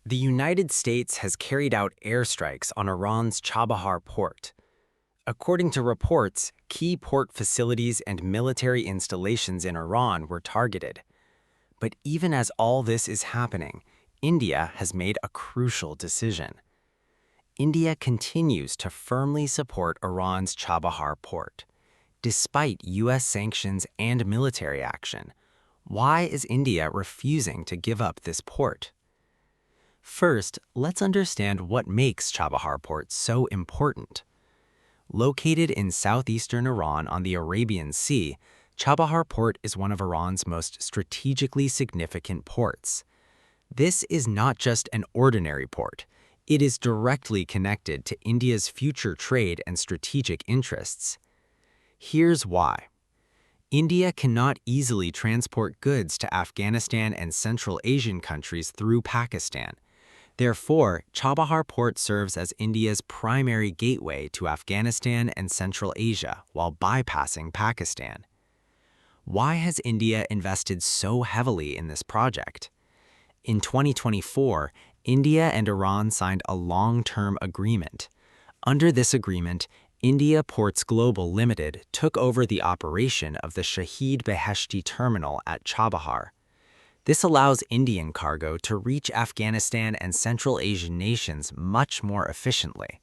The United States has carried out airstrikes on Iran's Chabahar Port. According to reports, key port facilities and military installations in Iran were targeted. But even as all this is happening, India has made a crucial decision. India continues to firmly support Iran's Chabahar Port. Despite U.S. sanctions and military action, why is India refusing to give up this port? First, let's understand what makes Chabahar Port so important. Located in southeastern Iran on the Arabian Sea, Chabahar Port is one of Iran's most strategically significant ports. This is not just an ordinary port. It is directly connected to India's future trade and strategic interests. Here's why. India cannot easily transport goods to Afghanistan and Central Asian countries through Pakistan. Therefore, Chabahar Port serves as India's primary gateway to Afghanistan and Central Asia while bypassing Pakistan. Why has India invested so heavily in this project? In 2024, India and Iran signed a long-term agreement. Under this agreement, India Ports Global Limited took over the operation of the Shahid Beheshti terminal at Chabahar. This allows Indian cargo to reach Afghanistan and Central Asian nations much more efficiently.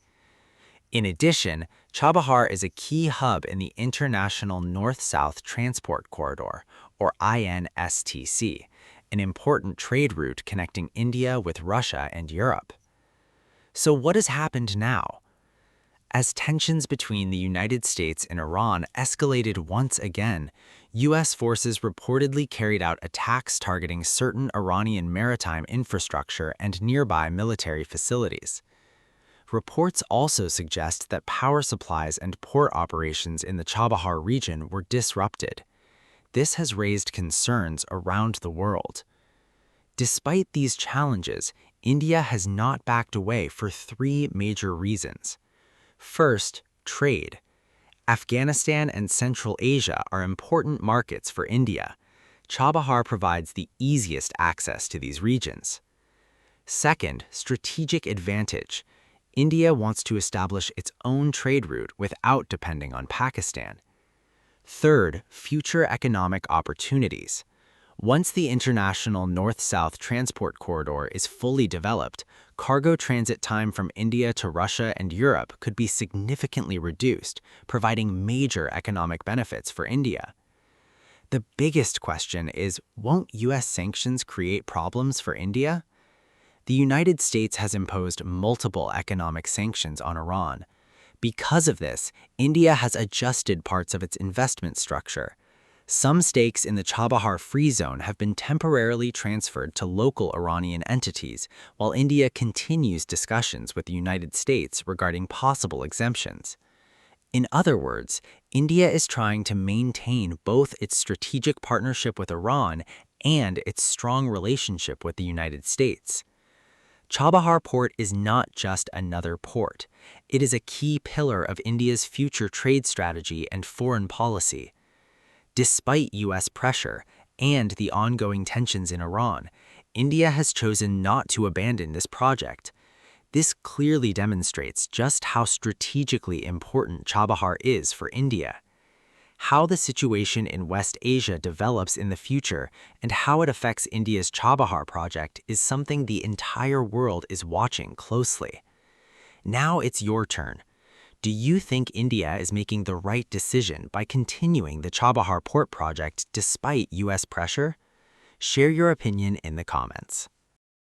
In addition, Chabahar is a key hub in the International North-South Transport Corridor, or INSTC, an important trade route connecting India with Russia and Europe. So what has happened now? As tensions between the United States and Iran escalated once again, U.S. forces reportedly carried out attacks targeting certain Iranian maritime infrastructure and nearby military facilities. Reports also suggest that power supplies and port operations in the Chabahar region were disrupted. This has raised concerns around the world. Despite these challenges, India has not backed away for three major reasons. First, trade. Afghanistan and Central Asia are important markets for India. Chabahar provides the easiest access to these regions. Second, strategic advantage. India wants to establish its own trade route without depending on Pakistan. Third, future economic opportunities. Once the International North-South Transport Corridor is fully developed, cargo transit time from India to Russia and Europe could be significantly reduced, providing major economic benefits for India. The biggest question is, won't U.S. sanctions create problems for India? The United States has imposed multiple economic sanctions on Iran. Because of this, India has adjusted parts of its investment structure. Some stakes in the Chabahar Free Zone have been temporarily transferred to local Iranian entities, while India continues discussions with the United States regarding possible exemptions. In other words, India is trying to maintain both its strategic partnership with Iran and its strong relationship with the United States. Chabahar Port is not just another port. It is a key pillar of India's future trade strategy and foreign policy. Despite U.S. pressure and the ongoing tensions in Iran, India has chosen not to abandon this project. This clearly demonstrates just how strategically important Chabahar is for India. How the situation in West Asia develops in the future and how it affects India's Chabahar project is something the entire world is watching closely. Now it's your turn. Do you think India is making the right decision by continuing the Chabahar Port project despite U.S. pressure? Share your opinion in the comments.